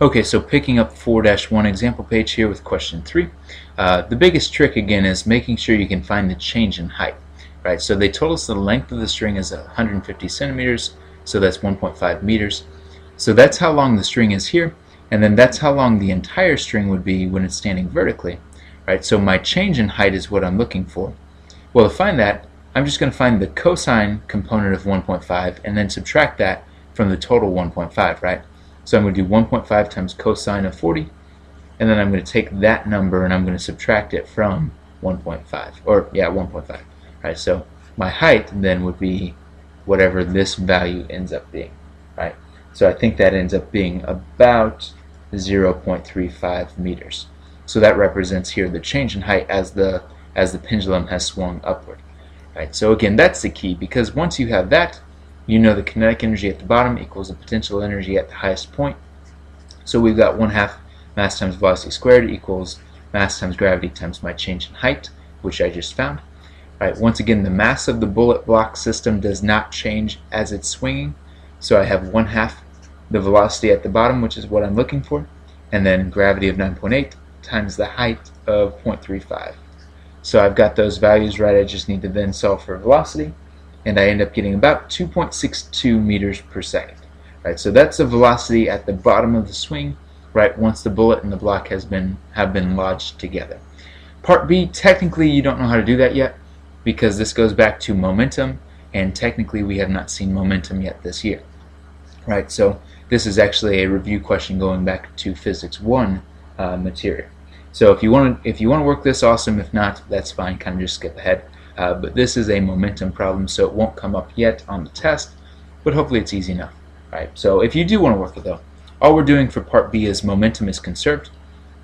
Okay, so picking up 4-1 example page here with question 3. The biggest trick again is making sure you can find the change in height. Right, so they told us the length of the string is 150 centimeters, so that's 1.5 meters. So that's how long the string is here, and then that's how long the entire string would be when it's standing vertically. Right, so my change in height is what I'm looking for. Well, to find that, I'm just going to find the cosine component of 1.5 and then subtract that from the total 1.5, right? So I'm going to do 1.5 times cosine of 40, and then I'm going to take that number and I'm going to subtract it from 1.5, or yeah, 1.5. Right, so my height then would be whatever this value ends up being. Right, so I think that ends up being about 0.35 meters. So that represents here the change in height as the pendulum has swung upward. Right, so again, that's the key, because once you have that, you know the kinetic energy at the bottom equals the potential energy at the highest point. So we've got 1/2 mass times velocity squared equals mass times gravity times my change in height, which I just found. Right, once again, the mass of the bullet block system does not change as it's swinging, so I have 1/2 the velocity at the bottom, which is what I'm looking for, and then gravity of 9.8 times the height of 0.35. So I've got those values right. I just need to then solve for velocity, and I end up getting about 2.62 meters per second. Right, so that's the velocity at the bottom of the swing, right, once the bullet and the block have been lodged together. Part B, technically you don't know how to do that yet, because this goes back to momentum, and technically we have not seen momentum yet this year. Right, so this is actually a review question going back to Physics 1 material. So if you want to work this, awesome. If not, that's fine. Kind of just skip ahead. But this is a momentum problem, so it won't come up yet on the test, but hopefully it's easy enough. Right. So if you do want to work it though, all we're doing for part B is momentum is conserved.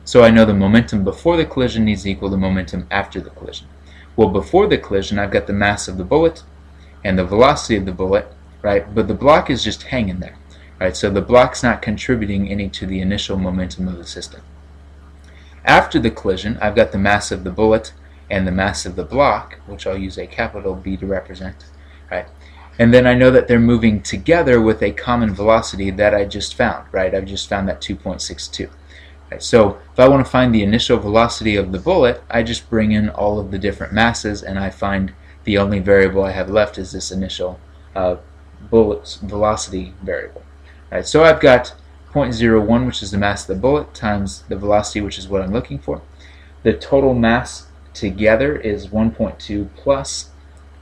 So I know the momentum before the collision needs to equal the momentum after the collision. Well, before the collision, I've got the mass of the bullet and the velocity of the bullet, right? But the block is just hanging there, right? So the block's not contributing any to the initial momentum of the system. After the collision, I've got the mass of the bullet and the mass of the block, which I'll use a capital B to represent, right? And then I know that they're moving together with a common velocity that I just found, right? I've just found that 2.62. Right, so if I want to find the initial velocity of the bullet, I just bring in all of the different masses, and I find the only variable I have left is this initial bullet's velocity variable. Right, so I've got 0.01, which is the mass of the bullet, times the velocity, which is what I'm looking for. The total mass together is 1.2 plus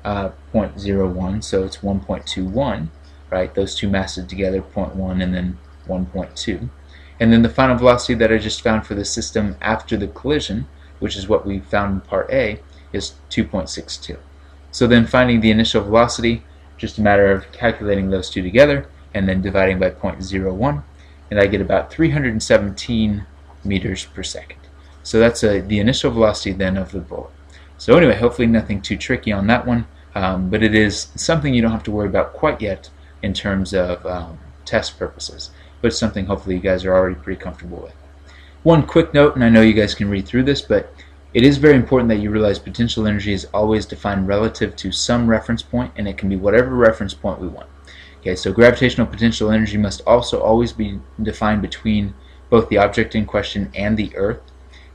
0.01, so it's 1.21, right? Those two masses together, 0.1 and then 1.2. And then the final velocity that I just found for the system after the collision, which is what we found in part A, is 2.62. So then finding the initial velocity, just a matter of calculating those two together and then dividing by 0.01, and I get about 317 meters per second. So that's the initial velocity then of the bullet. So anyway, hopefully nothing too tricky on that one, but it is something you don't have to worry about quite yet in terms of test purposes, but it's something hopefully you guys are already pretty comfortable with. One quick note, and I know you guys can read through this, but it is very important that you realize potential energy is always defined relative to some reference point, and it can be whatever reference point we want. Okay, so gravitational potential energy must also always be defined between both the object in question and the Earth.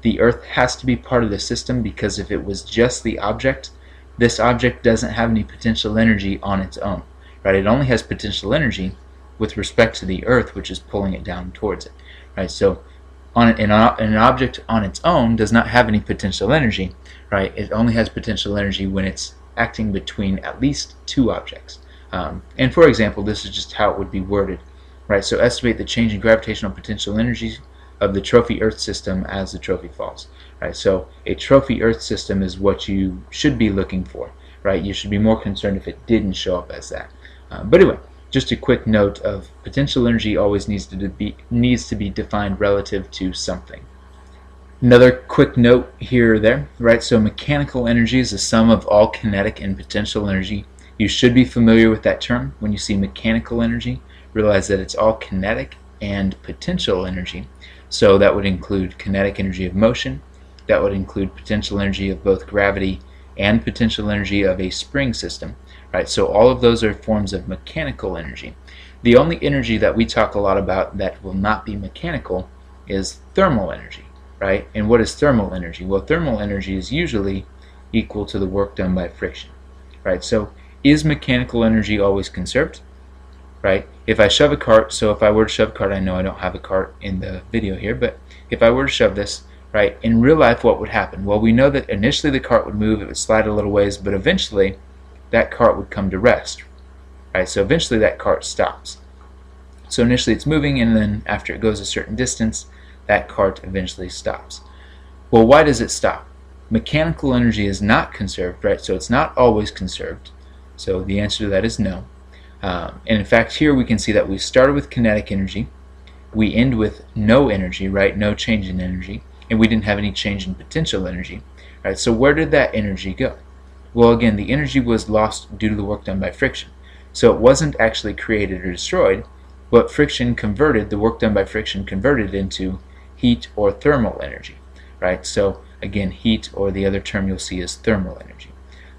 The Earth has to be part of the system, because if it was just the object, this object doesn't have any potential energy on its own. Right? It only has potential energy with respect to the Earth, which is pulling it down towards it. Right? So an object on its own does not have any potential energy. Right? It only has potential energy when it's acting between at least two objects. And for example, this is just how it would be worded. Right? So estimate the change in gravitational potential energy of the trophy Earth system as the trophy falls. Right? So a trophy Earth system is what you should be looking for. Right? You should be more concerned if it didn't show up as that. But anyway, just a quick note of potential energy always needs to be defined relative to something. Another quick note here or there, right? So mechanical energy is the sum of all kinetic and potential energy. You should be familiar with that term. When you see mechanical energy, realize that it's all kinetic and potential energy. So that would include kinetic energy of motion, that would include potential energy of both gravity and potential energy of a spring system. Right? So all of those are forms of mechanical energy. The only energy that we talk a lot about that will not be mechanical is thermal energy, right? And what is thermal energy? Well, thermal energy is usually equal to the work done by friction, right? So is mechanical energy always conserved, right? If I shove a cart, so if I were to shove a cart, I know I don't have a cart in the video here, but if I were to shove this, right, in real life, what would happen? Well, we know that initially the cart would move, it would slide a little ways, but eventually that cart would come to rest, right? So eventually that cart stops. So initially it's moving, and then after it goes a certain distance, that cart eventually stops. Well, why does it stop? Mechanical energy is not conserved, right? So it's not always conserved. So the answer to that is no. And in fact, here we can see that we started with kinetic energy, we end with no energy, right? No change in energy, and we didn't have any change in potential energy, right? So where did that energy go? Well, again, the energy was lost due to the work done by friction. So it wasn't actually created or destroyed, but friction converted, the work done by friction converted into heat or thermal energy, right? So again, heat, or the other term you'll see is thermal energy.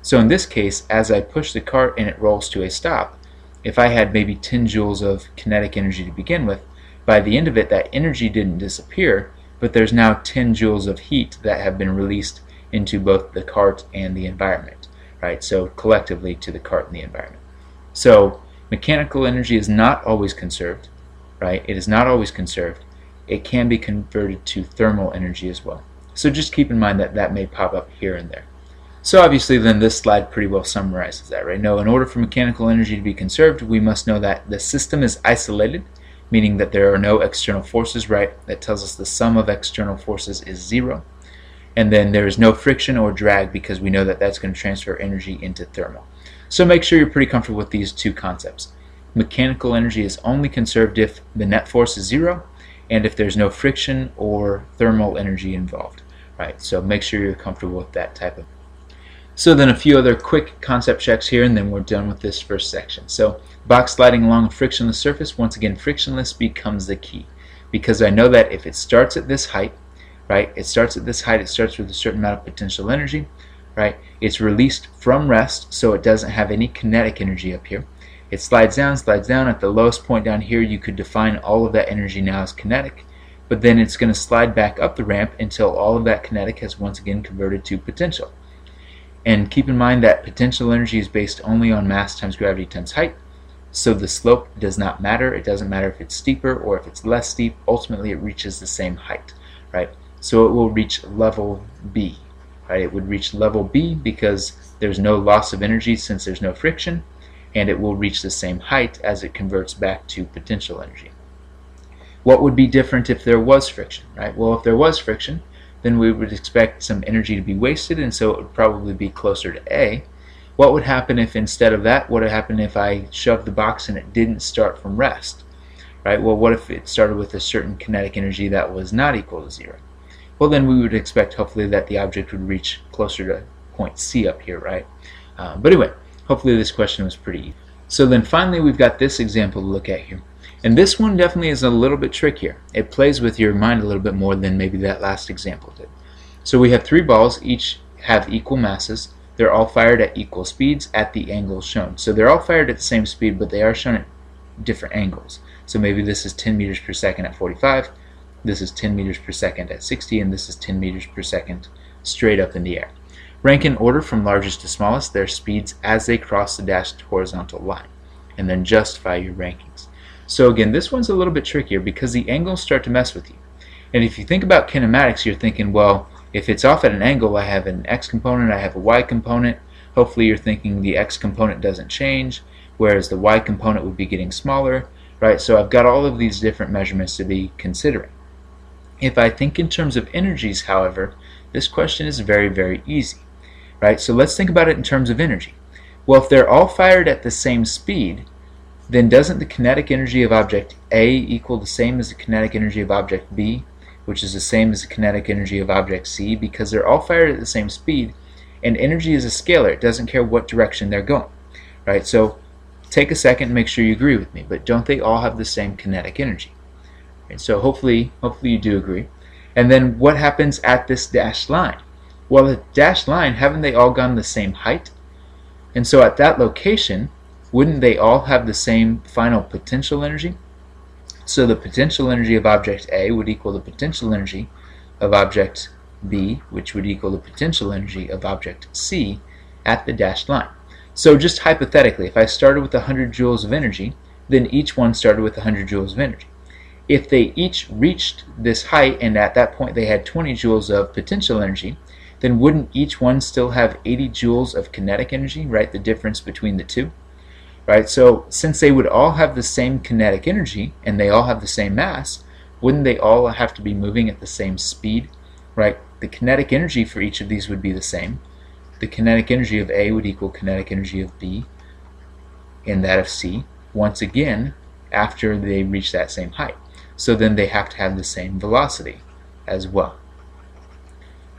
So in this case, as I push the cart and it rolls to a stop, if I had maybe 10 joules of kinetic energy to begin with, by the end of it, that energy didn't disappear, but there's now 10 joules of heat that have been released into both the cart and the environment, right? So collectively to the cart and the environment. So mechanical energy is not always conserved, right? It is not always conserved. It can be converted to thermal energy as well. So just keep in mind that that may pop up here and there. So obviously then this slide pretty well summarizes that, right? Now, in order for mechanical energy to be conserved, we must know that the system is isolated, meaning that there are no external forces, right? That tells us the sum of external forces is 0. And then there is no friction or drag, because we know that that's going to transfer energy into thermal. So make sure you're pretty comfortable with these two concepts. Mechanical energy is only conserved if the net force is 0 and if there's no friction or thermal energy involved, right? So make sure you're comfortable with that type of. So then a few other quick concept checks here, and then we're done with this first section. So box sliding along a frictionless surface, once again, frictionless becomes the key, because I know that if it starts at this height, right, it starts at this height, it starts with a certain amount of potential energy, right, it's released from rest, so it doesn't have any kinetic energy up here. It slides down at the lowest point down here. You could define all of that energy now as kinetic, but then it's going to slide back up the ramp until all of that kinetic has once again converted to potential. And keep in mind that potential energy is based only on mass times gravity times height, so the slope does not matter. It doesn't matter if it's steeper or if it's less steep. Ultimately it reaches the same height, right? So it will reach level B, right? It would reach level B because there's no loss of energy since there's no friction, and it will reach the same height as it converts back to potential energy. What would be different if there was friction, right? Well, if there was friction, then we would expect some energy to be wasted, and so it would probably be closer to A. What would happen if instead of that, what would happen if I shoved the box and it didn't start from rest, right? Well, what if it started with a certain kinetic energy that was not equal to 0? Well, then we would expect hopefully that the object would reach closer to point C up here, right? But anyway, hopefully this question was pretty easy. So then finally we've got this example to look at here. And this one definitely is a little bit trickier. It plays with your mind a little bit more than maybe that last example did. So we have 3 balls, each have equal masses. They're all fired at equal speeds at the angles shown. So they're all fired at the same speed, but they are shown at different angles. So maybe this is 10 meters per second at 45, this is 10 meters per second at 60, and this is 10 meters per second straight up in the air. Rank in order from largest to smallest their speeds as they cross the dashed horizontal line, and then justify your rankings. So again, this one's a little bit trickier because the angles start to mess with you. And if you think about kinematics, you're thinking, well, if it's off at an angle, I have an x component, I have a y component. Hopefully you're thinking the x component doesn't change, whereas the y component would be getting smaller, right? So I've got all of these different measurements to be considering. If I think in terms of energies, however, this question is very, very easy, right? So let's think about it in terms of energy. Well, if they're all fired at the same speed, then doesn't the kinetic energy of object A equal the same as the kinetic energy of object B, which is the same as the kinetic energy of object C, because they're all fired at the same speed, and energy is a scalar. It doesn't care what direction they're going, right? So take a second and make sure you agree with me, but don't they all have the same kinetic energy? Right, so hopefully you do agree. And then what happens at this dashed line? Well, the dashed line, haven't they all gone the same height? And so at that location, wouldn't they all have the same final potential energy? So the potential energy of object A would equal the potential energy of object B, which would equal the potential energy of object C at the dashed line. So just hypothetically, if I started with 100 joules of energy, then each one started with 100 joules of energy. If they each reached this height and at that point they had 20 joules of potential energy, then wouldn't each one still have 80 joules of kinetic energy, right? The difference between the two, right? So since they would all have the same kinetic energy and they all have the same mass, wouldn't they all have to be moving at the same speed, right? The kinetic energy for each of these would be the same. The kinetic energy of A would equal kinetic energy of B and that of C, once again, after they reach that same height. So then they have to have the same velocity as well.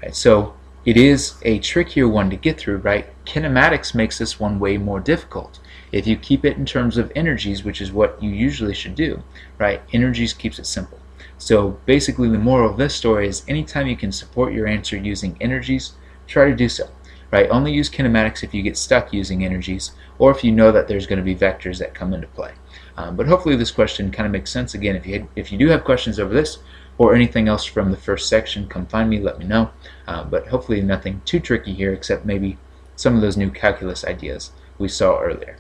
Right, so it is a trickier one to get through, right? Kinematics makes this one way more difficult. If you keep it in terms of energies, which is what you usually should do, right? Energies keeps it simple. So basically the moral of this story is anytime you can support your answer using energies, try to do so. Right? Only use kinematics if you get stuck using energies or if you know that there's going to be vectors that come into play. But hopefully this question kind of makes sense. Again, if you do have questions over this or anything else from the first section, come find me, let me know. But hopefully nothing too tricky here except maybe some of those new calculus ideas we saw earlier.